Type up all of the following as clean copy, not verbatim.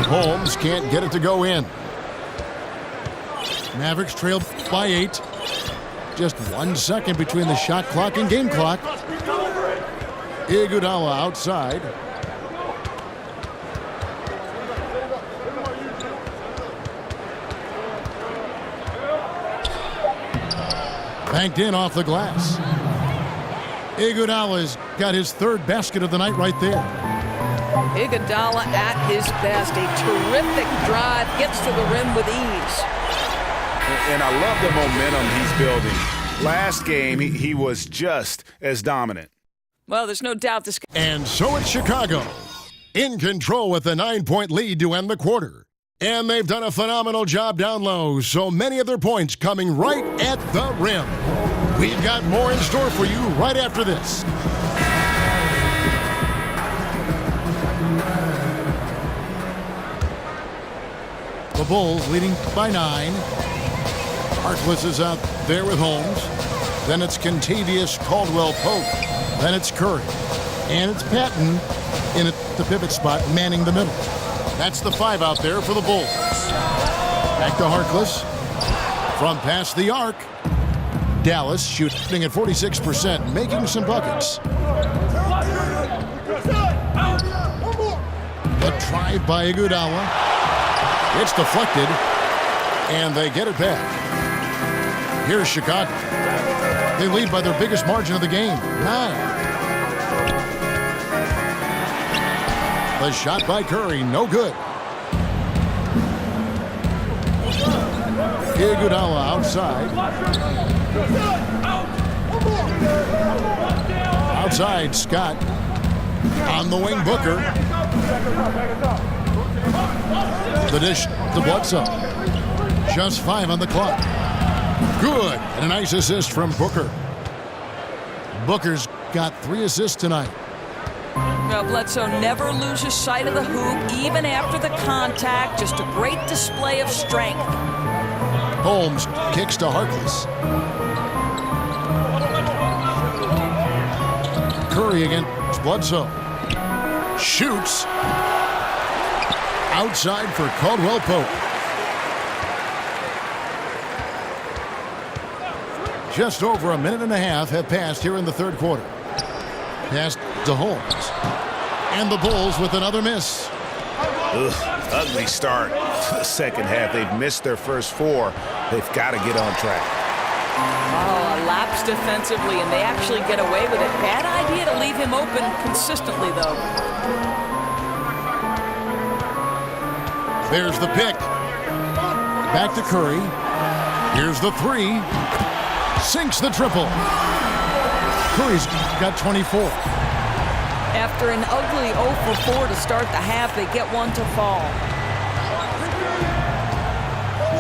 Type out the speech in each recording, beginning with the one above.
Holmes can't get it to go in. Mavericks trail by 8. Just 1 second between the shot clock and game clock. Iguodala outside. Banked in off the glass. Iguodala's got his 3rd basket of the night right there. Iguodala at his best. A terrific drive. Gets to the rim with ease. And I love the momentum he's building. Last game, he was just as dominant. Well, there's no doubt this. And so it's Chicago, in control with a 9-point lead to end the quarter. And they've done a phenomenal job down low, so many of their points coming right at the rim. We've got more in store for you right after this. The Bulls leading by 9. Harkless is out there with Holmes. Then it's Contavious Caldwell-Pope. Then it's Curry. And it's Patton in at the pivot spot, manning the middle. That's the 5 out there for the Bulls. Back to Harkless. From past the arc. Dallas shooting at 46%, making some buckets. The drive by Iguodala. It's deflected, and they get it back. Here's Chicago. They lead by their biggest margin of the game, 9. The shot by Curry, no good. Iguodala outside. Outside, Scott. On the wing, Booker. The dish to Bledsoe. Just 5 on the clock. Good. And a nice assist from Booker. Booker's got 3 assists tonight. Well, Bledsoe never loses sight of the hoop, even after the contact. Just a great display of strength. Holmes kicks to Harkless. Curry against Bledsoe. Shoots. Outside for Caldwell-Pope. Just over a minute and a half have passed here in the 3rd quarter. Pass to Holmes. And the Bulls with another miss. Ugly start to the second half. They've missed their first 4. They've got to get on track. Oh, a lapse defensively, and they actually get away with it. Bad idea to leave him open consistently, though. There's the pick. Back to Curry. Here's the 3. Sinks the triple. Curry's got 24. After an ugly 0 for 4 to start the half, they get one to fall.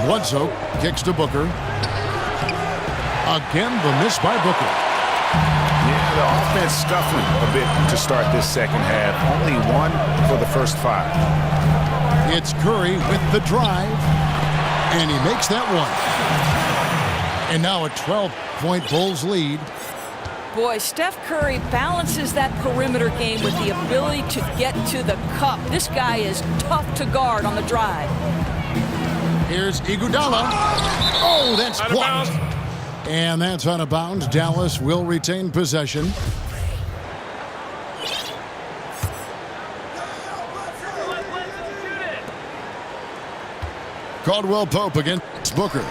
Bledsoe kicks to Booker. Again, the miss by Booker. Yeah, the offense scuffling a bit to start this second half. Only 1 for the first 5. It's Curry with the drive, and he makes that one. And now a 12-point Bulls lead. Boy, Steph Curry balances that perimeter game with the ability to get to the cup. This guy is tough to guard on the drive. Here's Iguodala. Oh, that's blocked. And that's out of bounds. Dallas will retain possession. Caldwell-Pope against Booker.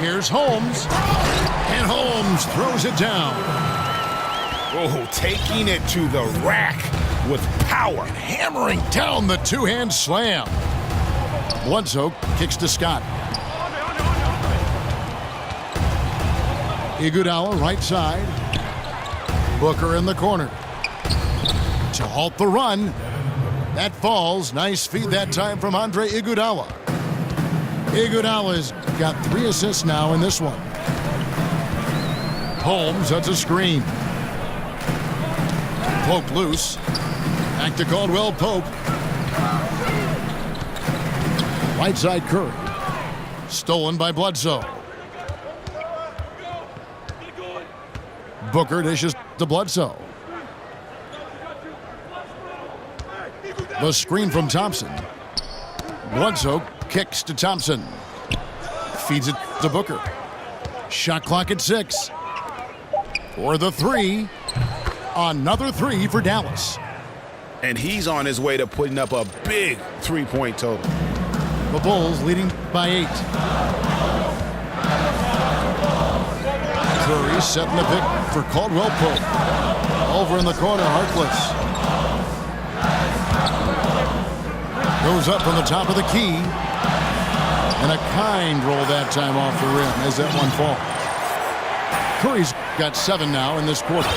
Here's Holmes. And Holmes throws it down. Oh, taking it to the rack with power. Hammering down the 2-hand slam. Bledsoe kicks to Scott. Iguodala right side. Booker in the corner. To halt the run. That falls. Nice feed that time from Andre Iguodala. Iguodala's got 3 assists now in this one. Holmes, that's a screen. Pope loose. Back to Caldwell-Pope. Right side Curry. Stolen by Bledsoe. Booker dishes to Bledsoe. The screen from Thompson. Bledsoe kicks to Thompson. Feeds it to Booker. Shot clock at 6. For the 3. Another 3 for Dallas. And he's on his way to putting up a big three-point total. The Bulls leading by 8. Curry setting the pick for Caldwell Pope. Over in the corner, Harkless. Goes up from the top of the key. And a kind roll that time off the rim as that one falls. Curry's got 7 now in this quarter.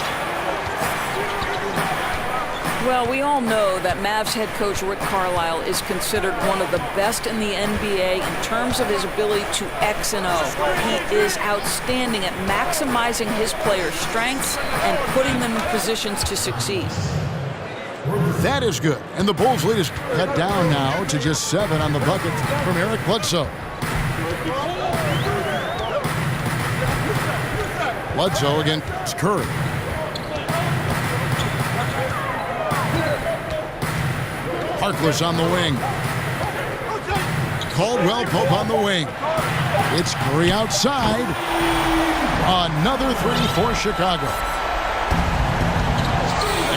Well, we all know that Mavs head coach Rick Carlisle is considered one of the best in the NBA in terms of his ability to X and O. He is outstanding at maximizing his players' strengths and putting them in positions to succeed. That is good. And the Bulls lead is cut down now to just 7 on the bucket from Eric Bledsoe. Bledsoe against Curry. Harkless on the wing. Caldwell Pope on the wing. It's Curry outside. Another 3 for Chicago.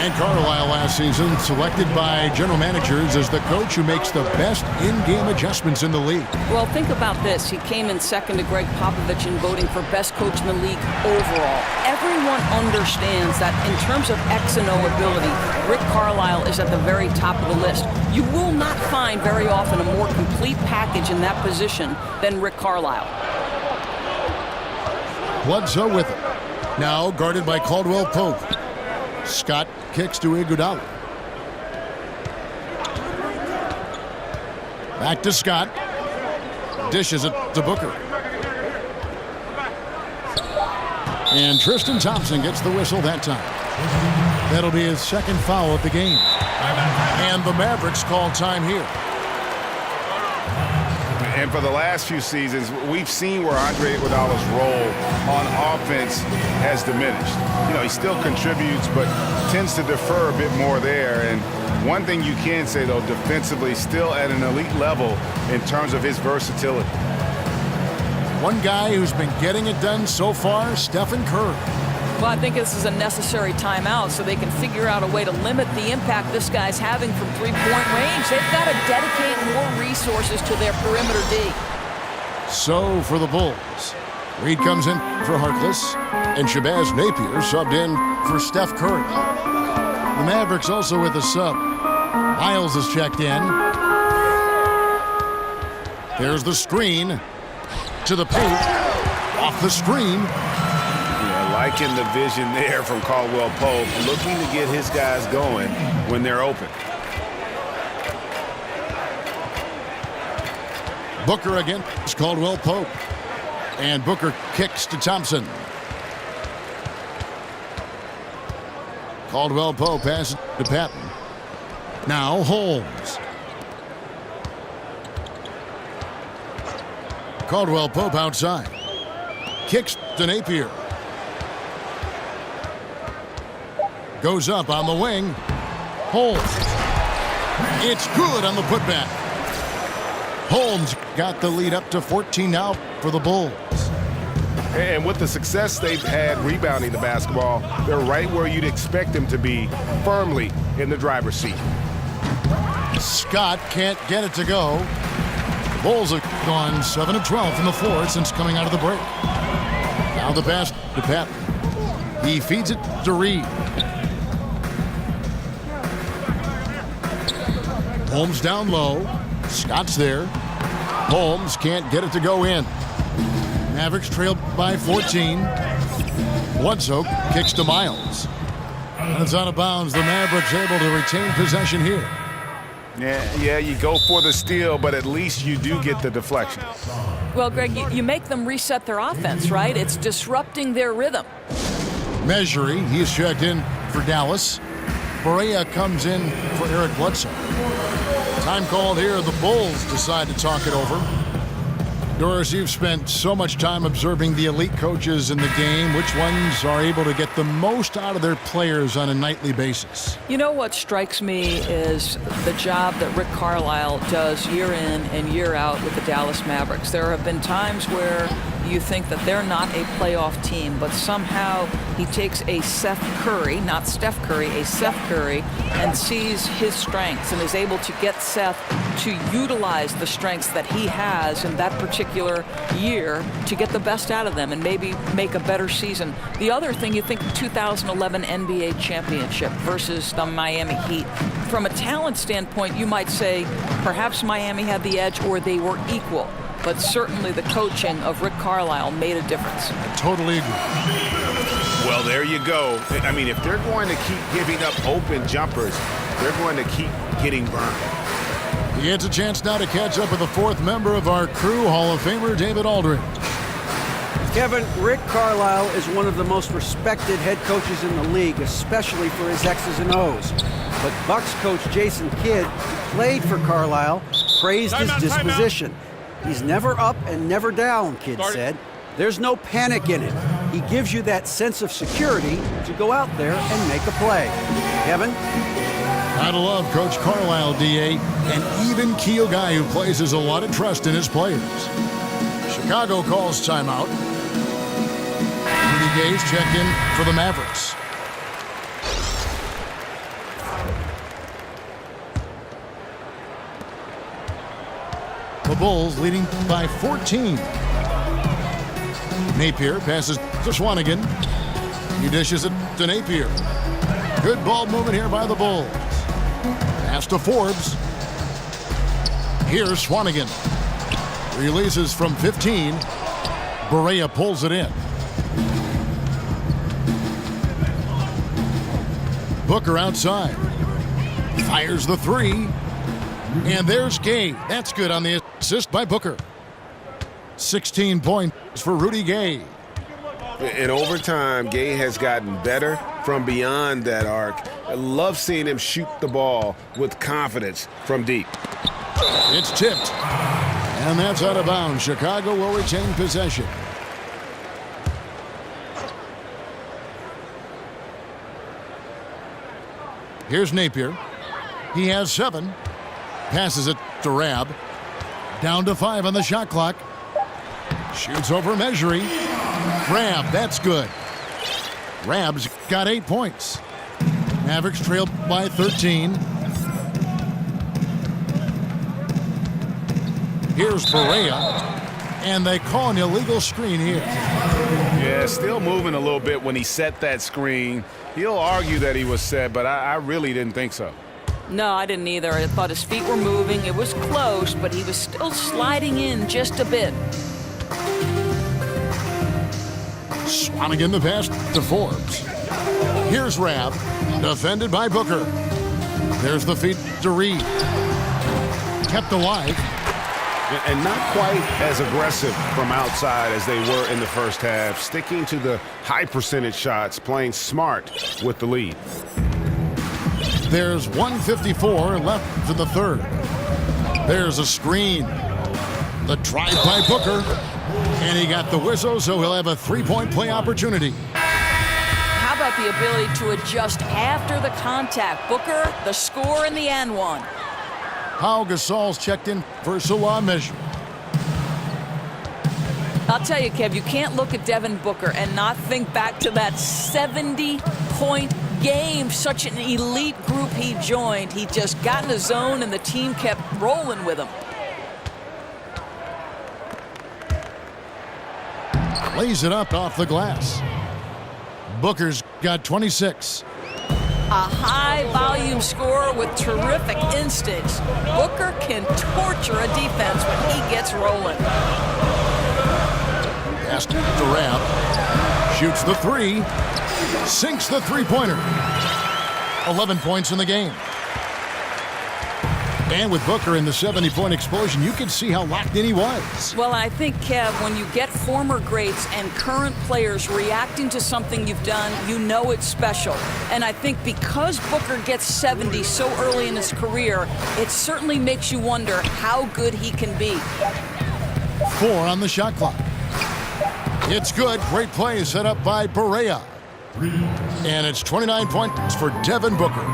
And Carlisle last season selected by general managers as the coach who makes the best in-game adjustments in the league. Well, think about this. He came in second to Greg Popovich in voting for best coach in the league overall. Everyone understands that in terms of X and O ability, Rick Carlisle is at the very top of the list. You will not find very often a more complete package in that position than Rick Carlisle. Bledsoe with it. Now guarded by Caldwell Pope. Scott kicks to Iguodala. Back to Scott. Dishes it to Booker. And Tristan Thompson gets the whistle that time. That'll be his second foul of the game. And the Mavericks call time here. And for the last few seasons, we've seen where Andre Iguodala's role on offense has diminished. You know, he still contributes, but tends to defer a bit more there. And one thing you can say, though, defensively, still at an elite level in terms of his versatility. One guy who's been getting it done so far, Stephen Curry. Well, I think this is a necessary timeout so they can figure out a way to limit the impact this guy's having from three-point range. They've got to dedicate more resources to their perimeter D. So for the Bulls, Reed comes in for Harkless, and Shabazz Napier subbed in for Steph Curry. The Mavericks also with a sub. Miles is checked in. There's the screen to the paint. Off the screen. Liking the vision there from Caldwell Pope, looking to get his guys going when they're open. Booker against Caldwell Pope. And Booker kicks to Thompson. Caldwell Pope passes to Patton. Now Holmes. Caldwell Pope outside. Kicks to Napier. Goes up on the wing. Holmes. It's good on the putback. Holmes got the lead up to 14 now for the Bulls. And with the success they've had rebounding the basketball, they're right where you'd expect them to be, firmly in the driver's seat. Scott can't get it to go. The Bulls have gone 7 of 12 from the floor since coming out of the break. Now the pass to Patton. He feeds it to Reed. Holmes down low. Scott's there. Holmes can't get it to go in. Mavericks trailed by 14. Bledsoe kicks to Miles. And it's out of bounds. The Mavericks able to retain possession here. Yeah, you go for the steal, but at least you do get the deflection. Well, Greg, you make them reset their offense, right? It's disrupting their rhythm. Measury, he's checked in for Dallas. Berea comes in for Eric Bledsoe. Time called here. The Bulls decide to talk it over. Doris, you've spent so much time observing the elite coaches in the game. Which ones are able to get the most out of their players on a nightly basis? You know what strikes me is the job that Rick Carlisle does year in and year out with the Dallas Mavericks. There have been times where you think that they're not a playoff team, but somehow he takes a Seth Curry, not Steph Curry, a Seth Curry, and sees his strengths and is able to get Seth to utilize the strengths that he has in that particular year to get the best out of them and maybe make a better season. The other thing, you think 2011 NBA championship versus the Miami Heat. From a talent standpoint, you might say perhaps Miami had the edge or they were equal. But certainly the coaching of Rick Carlisle made a difference. I totally agree. Well, there you go. I mean, if they're going to keep giving up open jumpers, they're going to keep getting burned. He gets a chance now to catch up with the fourth member of our crew, Hall of Famer David Aldridge. Kevin, Rick Carlisle is one of the most respected head coaches in the league, especially for his X's and O's. But Bucks coach Jason Kidd, who played for Carlisle, praised his disposition. He's never up and never down, Kidd said. There's no panic in it. He gives you that sense of security to go out there and make a play. Kevin? Gotta love Coach Carlisle, D.A., an even keel guy who places a lot of trust in his players. Chicago calls timeout. Rudy Gay's checked in for the Mavericks. The Bulls leading by 14. Napier passes to Swanigan. He dishes it to Napier. Good ball movement here by the Bulls. Pass to Forbes. Here's Swanigan. Releases from 15. Berea pulls it in. Booker outside. Fires the three. And there's Gay. That's good on the assist by Booker. 16 points for Rudy Gay. In overtime, Gay has gotten better from beyond that arc. I love seeing him shoot the ball with confidence from deep. It's tipped. And that's out of bounds. Chicago will retain possession. Here's Napier. He has 7. Passes it to Rab. Down to 5 on the shot clock. Shoots over Measury. Rab, that's good. Rab's got 8 points. Mavericks trail by 13. Here's Berea. And they call an illegal screen here. Yeah, still moving a little bit when he set that screen. He'll argue that he was set, but I really didn't think so. No, I didn't either. I thought his feet were moving. It was close, but he was still sliding in just a bit. Swanigan the pass to Forbes. Here's Rab, defended by Booker. There's the feed to Reed. Kept alive. And not quite as aggressive from outside as they were in the first half, sticking to the high percentage shots, playing smart with the lead. There's 1:54 left in the third. There's a screen. The drive by Booker. And he got the whistle, so he'll have a 3-point play opportunity. How about the ability to adjust after the contact? Booker, the score in the end one. Pau Gasol's checked in for Salah Measure. I'll tell you, Kev, you can't look at Devin Booker and not think back to that 70-point game. Such an elite group he joined. He just got in the zone and the team kept rolling with him. Lays it up off the glass. Booker's got 26. A high-volume scorer with terrific instincts. Booker can torture a defense when he gets rolling. Pass to Rab. Shoots the 3. Sinks the three-pointer. 11 points in the game. And with Booker in the 70-point explosion, you can see how locked in he was. Well, I think, Kev, when you get former greats and current players reacting to something you've done, you know it's special. And I think because Booker gets 70 so early in his career, it certainly makes you wonder how good he can be. 4 on the shot clock. It's good. Great play set up by Berea. And it's 29 points for Devin Booker.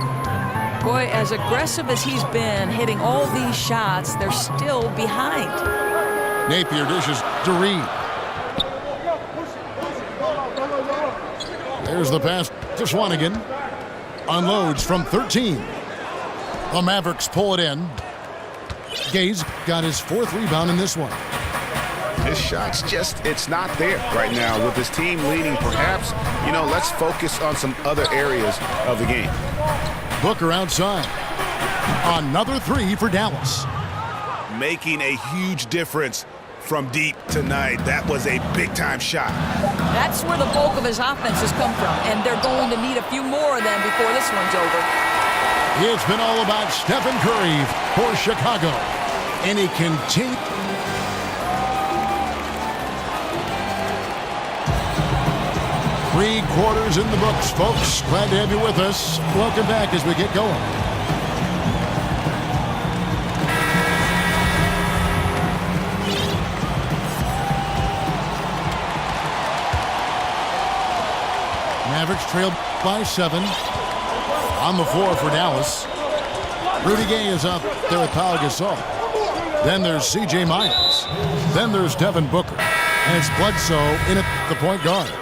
Boy, as aggressive as he's been hitting all these shots, they're still behind. Napier dishes to Reed. There's the pass to Swanigan. Unloads from 13. The Mavericks pull it in. Gay's got his 4th rebound in this one. His shot's just, it's not there right now with his team leading. Perhaps, let's focus on some other areas of the game. Booker outside. Another 3 for Dallas. Making a huge difference from deep tonight. That was a big-time shot. That's where the bulk of his offense has come from, and they're going to need a few more of them before this one's over. It's been all about Stephen Curry for Chicago, and he continues. 3 quarters in the books, folks. Glad to have you with us. Welcome back as we get going. Mavericks trail by 7. On the floor for Dallas. Rudy Gay is up there with Pau Gasol. Then there's C.J. Myers. Then there's Devin Booker. And it's Bledsoe in at the point guard.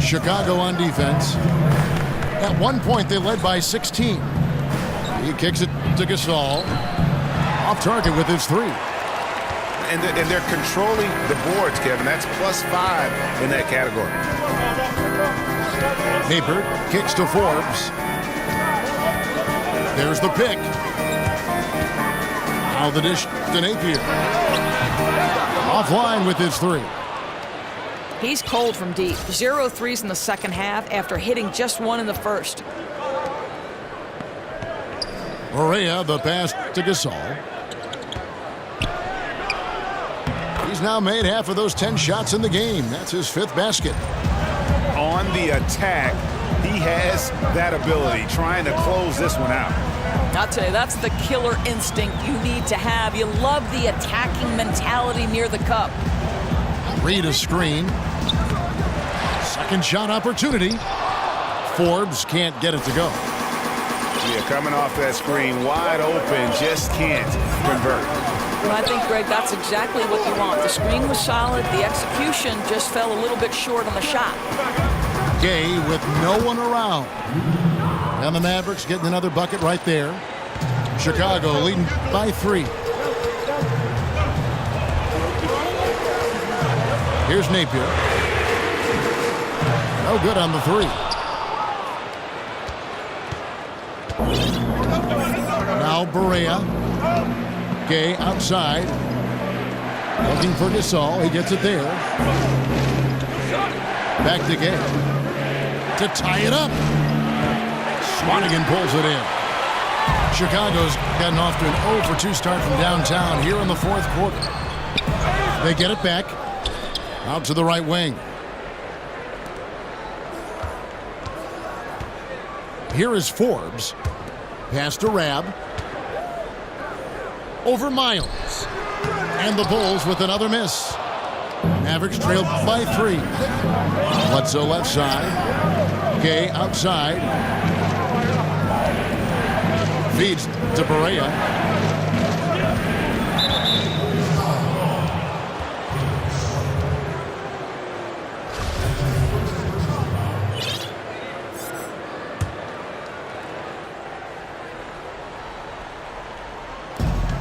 Chicago on defense. At one point, they led by 16. He kicks it to Gasol. Off target with his 3. And they're controlling the boards, Kevin. That's +5 in that category. Napier kicks to Forbes. There's the pick. Now the dish to Napier. Offline with his 3. He's cold from deep. 0 threes in the second half after hitting just 1 in the first. Berea, the pass to Gasol. He's now made half of those 10 shots in the game. That's his 5th basket. On the attack, he has that ability, trying to close this one out. I'll tell you, that's the killer instinct you need to have. You love the attacking mentality near the cup. Reed a screen. Second shot opportunity. Forbes can't get it to go. Yeah, coming off that screen, wide open, just can't convert. Well, I think, Greg, that's exactly what you want. The screen was solid. The execution just fell a little bit short on the shot. Gay with no one around. And the Mavericks getting another bucket right there. Chicago leading by 3. Here's Napier. No good on the 3. Now Berea. Gay outside. Looking for Gasol. He gets it there. Back to Gay. To tie it up. Swanigan pulls it in. Chicago's gotten off to an 0 for 2 start from downtown here in the 4th quarter. They get it back. Out to the right wing. Here is Forbes. Pass to Rab. Over Miles. And the Bulls with another miss. Mavericks trailed by 3. Bledsoe left side. Gay outside. Feeds to Berea.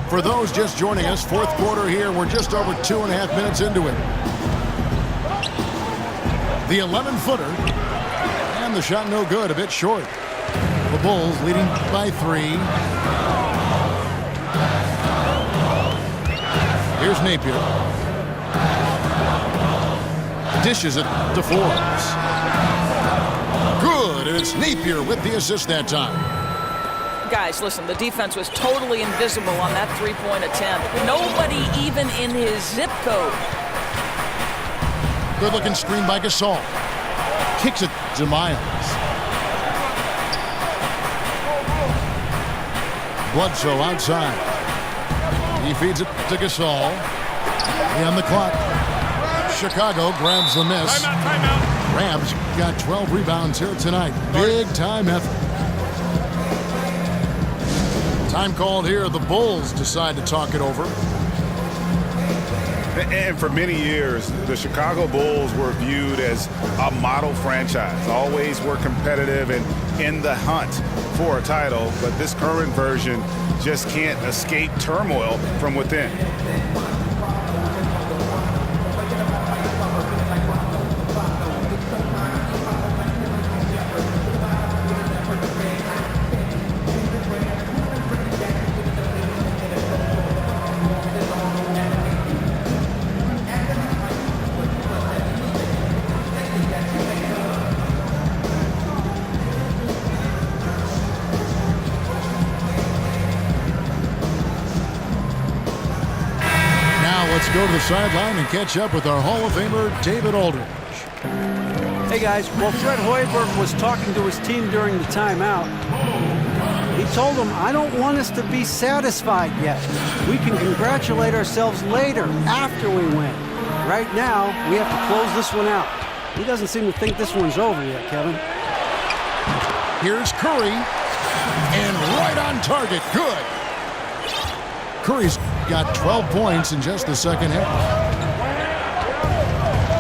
For those just joining us, 4th quarter here. We're just over 2.5 minutes into it. The 11-footer. And the shot no good, a bit short. The Bulls leading by 3. Here's Napier. Dishes it to Forbes. Good, and it's Napier with the assist that time. Guys, listen, the defense was totally invisible on that 3-point attempt. Nobody even in his zip code. Good-looking screen by Gasol. Kicks it to Miles. Bledsoe outside. He feeds it to Gasol. On the clock. Chicago grabs the miss. Timeout. Rams got 12 rebounds here tonight. Big time effort. Time called here. The Bulls decide to talk it over. And for many years, the Chicago Bulls were viewed as a model franchise. Always were competitive and in the hunt for a title. But this current version just can't escape turmoil from within. Let's go to the sideline and catch up with our Hall of Famer, David Aldridge. Hey guys, well, Fred Hoiberg was talking to his team during the timeout. He told them, I don't want us to be satisfied yet. We can congratulate ourselves later, after we win. Right now, we have to close this one out. He doesn't seem to think this one's over yet, Kevin. Here's Curry, and right on target, good. Curry's got 12 points in just the second half.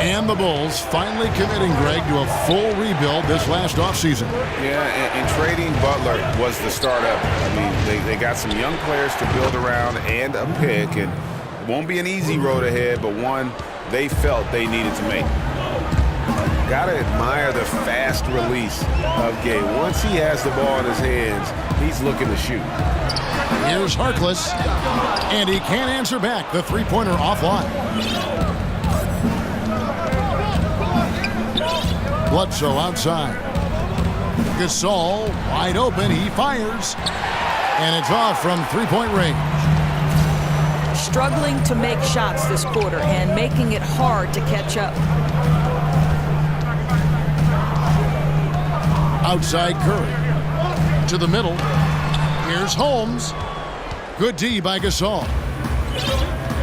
And the Bulls finally committing, Greg, to a full rebuild this last offseason. Yeah, and trading Butler was the start of it. I mean, they got some young players to build around and a pick, and it won't be an easy road ahead, but one they felt they needed to make. Gotta admire the fast release of Gay. Once he has the ball in his hands, he's looking to shoot. Here's Harkless, and he can't answer back. The three-pointer offline. Bledsoe outside. Gasol wide open. He fires, and it's off from three-point range. Struggling to make shots this quarter and making it hard to catch up. Outside Curry. To the middle. Here's Holmes. Good D by Gasol.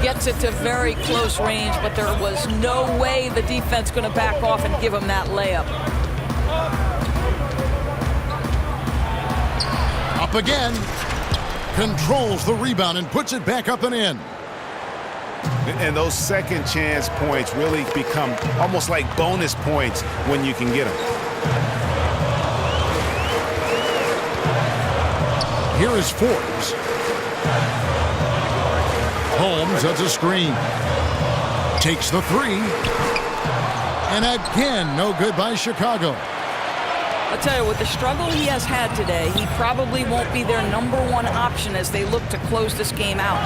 Gets it to very close range, but there was no way the defense going to back off and give him that layup. Up again. Controls the rebound and puts it back up and in. And those second chance points really become almost like bonus points when you can get them. Here is Forbes. Holmes has a screen. Takes the three. And again, no good by Chicago. I'll tell you, with the struggle he has had today, he probably won't be their number one option as they look to close this game out.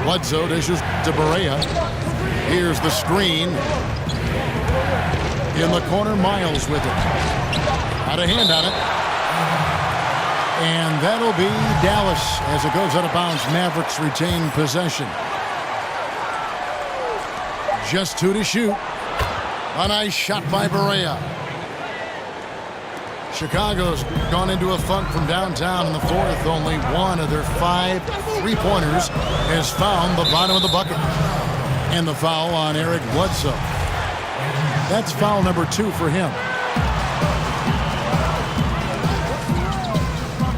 Bledsoe dishes to Barea. Here's the screen. In the corner, Miles with it. Out of hand on it. And that'll be Dallas as it goes out of bounds. Mavericks retain possession. Just two to shoot. A nice shot by Barea. Chicago's gone into a funk from downtown in the fourth. Only one of their 5 three-pointers has found the bottom of the bucket. And the foul on Eric Bledsoe. That's foul number 2 for him.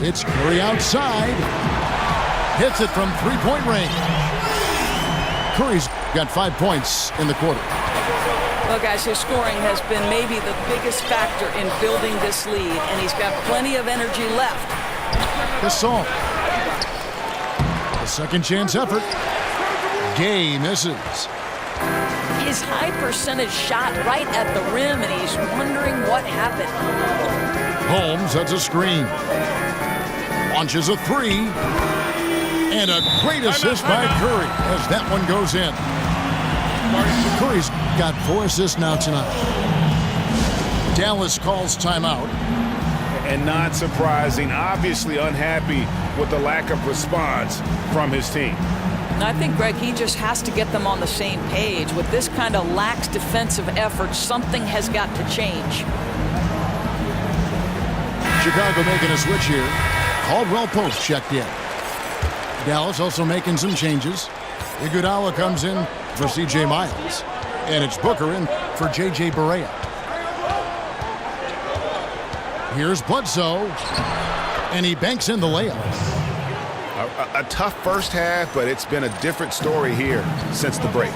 It's Curry outside. Hits it from three-point range. Curry's got 5 points in the quarter. Well, guys, his scoring has been maybe the biggest factor in building this lead, and he's got plenty of energy left. Gasol. A second chance effort. Gay misses. His high percentage shot right at the rim, and he's wondering what happened. Holmes has a screen. Launches a three. And a great assist by Curry as that one goes in. Curry's got 4 assists now tonight. Dallas calls timeout. And not surprising, obviously unhappy with the lack of response from his team. And I think, Greg, he just has to get them on the same page. With this kind of lax defensive effort, something has got to change. Chicago making a switch here. Caldwell Pope checked in. Dallas also making some changes. Iguodala comes in for C.J. Miles. And it's Booker in for J.J. Barea. Here's Bledsoe. And he banks in the layup. A tough first half, but it's been a different story here since the break.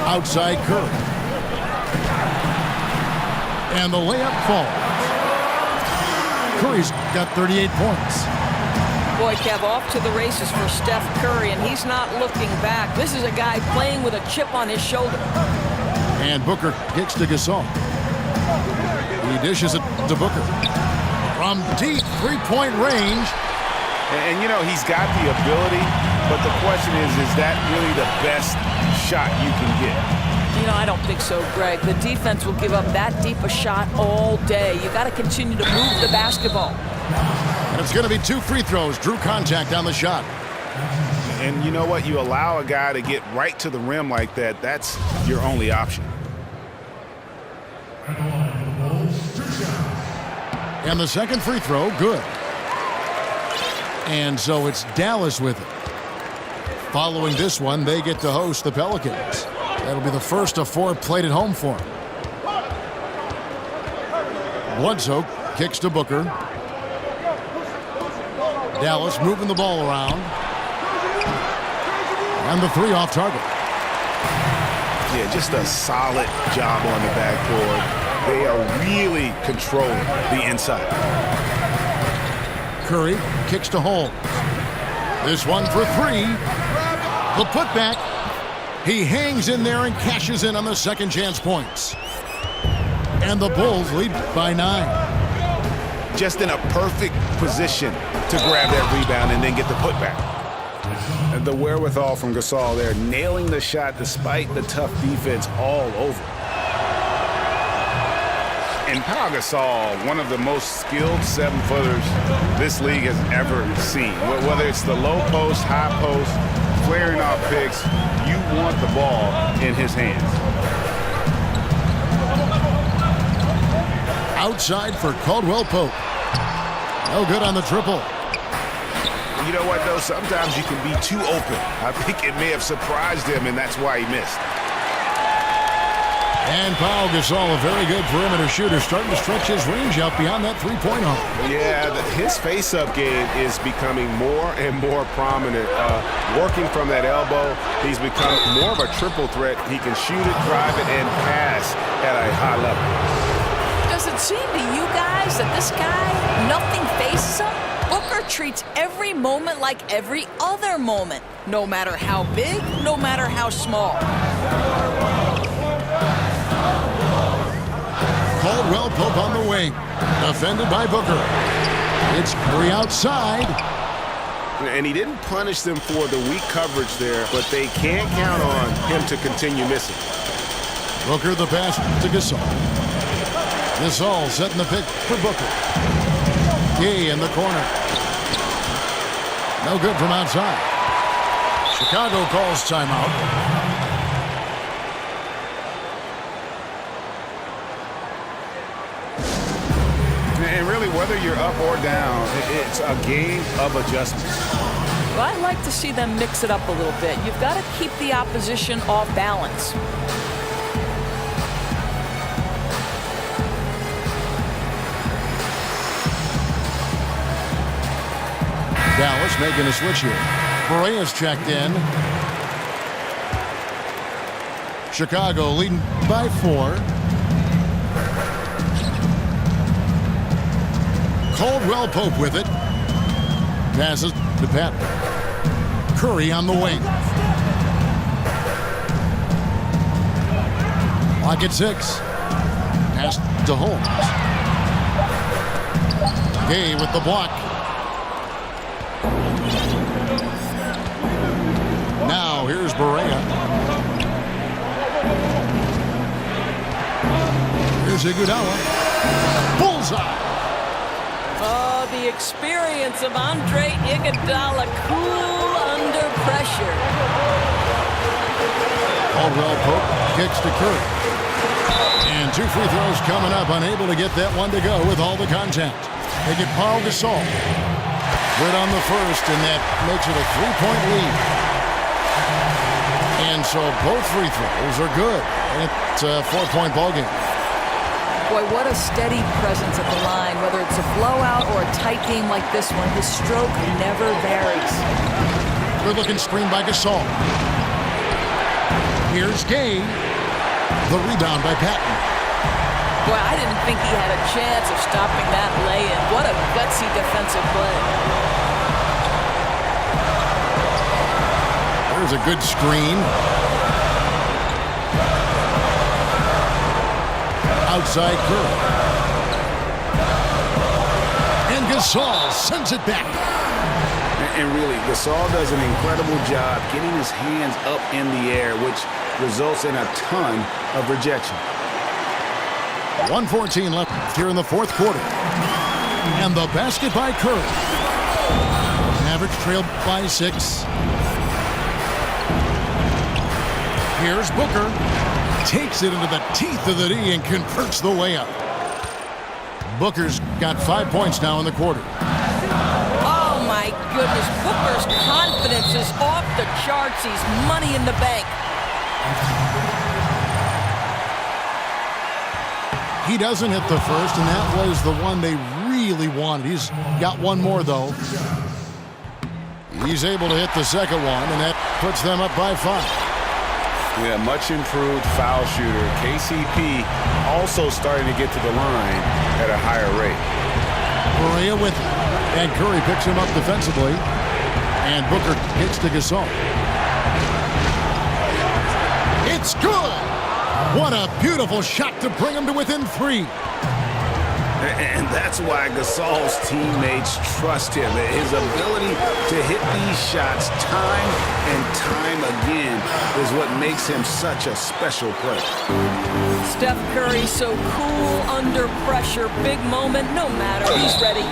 Outside Curry. And the layup falls. Curry's got 38 points. Boy, Kev, off to the races for Steph Curry, and he's not looking back. This is a guy playing with a chip on his shoulder. And Booker kicks to Gasol. He dishes it to Booker. From deep three-point range. And, you know, he's got the ability, but the question is that really the best shot you can get? You know, I don't think so, Greg. The defense will give up that deep a shot all day. You got to continue to move the basketball. And it's going to be 2 free throws. Drew contact on the shot. And you know what? You allow a guy to get right to the rim like that, that's your only option. And the second free throw, good. And so it's Dallas with it. Following this one, they get to host the Pelicans. That'll be the first of 4 played at home for them. Bledsoe kicks to Booker. Dallas moving the ball around. And the 3 off target. Yeah, just a solid job on the backboard. They are really controlling the inside. Curry kicks to Holmes. This one for 3. The putback. He hangs in there and cashes in on the second chance points. And the Bulls lead by 9. Just in a perfect position to grab that rebound and then get the putback. And the wherewithal from Gasol there, nailing the shot despite the tough defense all over. And Pau Gasol, one of the most skilled 7-footers this league has ever seen. Whether it's the low post, high post, flaring off picks, you want the ball in his hands. Outside for Caldwell Pope. No good on the triple. You know what, though? Sometimes you can be too open. I think it may have surprised him, and that's why he missed. And Pau Gasol, a very good perimeter shooter, starting to stretch his range out beyond that three-point arc. Yeah, his face-up game is becoming more and more prominent. Working from that elbow, he's become more of a triple threat. He can shoot it, drive it, and pass at a high level. Does it seem to you guys that this guy, nothing faces him? Booker treats every moment like every other moment, no matter how big, no matter how small. Caldwell Pope on the wing. Defended by Booker. It's Curry outside. And he didn't punish them for the weak coverage there, but they can't count on him to continue missing. Booker the pass to Gasol. Gasol setting the pick for Booker. Gay in the corner. No good from outside. Chicago calls timeout. And really, whether you're up or down, it's a game of adjustments. Well, I'd like to see them mix it up a little bit. You've got to keep the opposition off balance. Dallas making a switch here. Barea's checked in. Chicago leading by 4. Caldwell Pope with it. Passes to Pat. Curry on the wing. Lock at 6. Pass to Holmes. Gay with the block. Now here's Barea. Here's Iguodala. Bullseye. Oh, the experience of Andre Iguodala, cool under pressure. Caldwell Pope kicks to Curry. And 2 free throws coming up, unable to get that one to go with all the contact. They get Paul Gasol. Good on the first, and that makes it a 3-point lead. And so both free throws are good. It's a 4-point ballgame. Boy, what a steady presence at the line. Whether it's a blowout or a tight game like this one, his stroke never varies. Good-looking screen by Gasol. Here's Gay. The rebound by Patton. Boy, I didn't think he had a chance of stopping that lay-in. What a gutsy defensive play. There's a good screen. Outside Curry. And Gasol sends it back. And really, Gasol does an incredible job getting his hands up in the air, which results in a ton of rejection. 1:14 left here in the fourth quarter. And the basket by Curry. Mavericks trailed by 6. Here's Booker. Takes it into the teeth of the D and converts the layup. Booker's got 5 points now in the quarter. Oh, my goodness. Booker's confidence is off the charts. He's money in the bank. He doesn't hit the first, and that was the one they really wanted. He's got one more, though. He's able to hit the second one, and that puts them up by 5. Yeah, much improved foul shooter. KCP also starting to get to the line at a higher rate. Correa with it. And Curry picks him up defensively. And Booker hits to Gasol. It's good! What a beautiful shot to bring him to within 3. And that's why Gasol's teammates trust him. His ability to hit these shots time and time again is what makes him such a special player. Steph Curry so cool under pressure. Big moment, no matter. He's ready.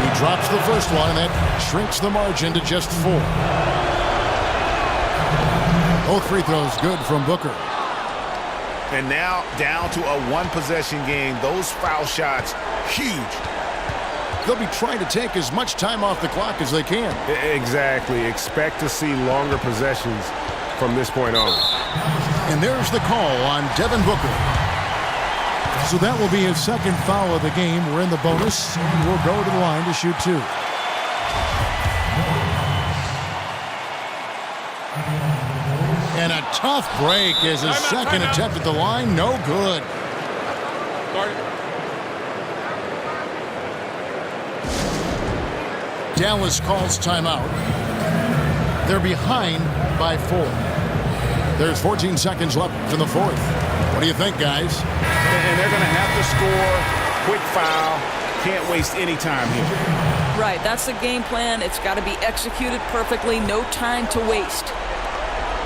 He drops the first one, and that shrinks the margin to just 4. Both free throws good from Booker. And now down to a one-possession game. Those foul shots, huge. They'll be trying to take as much time off the clock as they can. Exactly. Expect to see longer possessions from this point on. And there's the call on Devin Booker. So that will be his second foul of the game. We're in the bonus, and we'll go to the line to shoot 2. And a tough break is his second attempt at the line. No good. Dallas calls timeout. They're behind by 4. There's 14 seconds left in the fourth. What do you think, guys? And they're going to have to score. Quick foul. Can't waste any time here. Right, that's the game plan. It's got to be executed perfectly. No time to waste.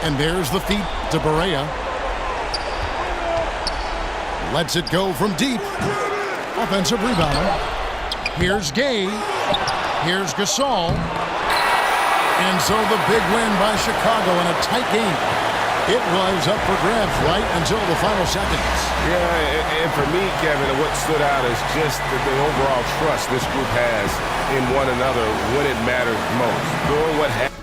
And there's the feed to Barea. Lets it go from deep. Offensive rebound. Here's Gay. Here's Gasol. And so the big win by Chicago in a tight game. It was up for grabs right until the final seconds. Yeah, and for me, Kevin, what stood out is just the overall trust this group has in one another when it matters most. Doing what happened.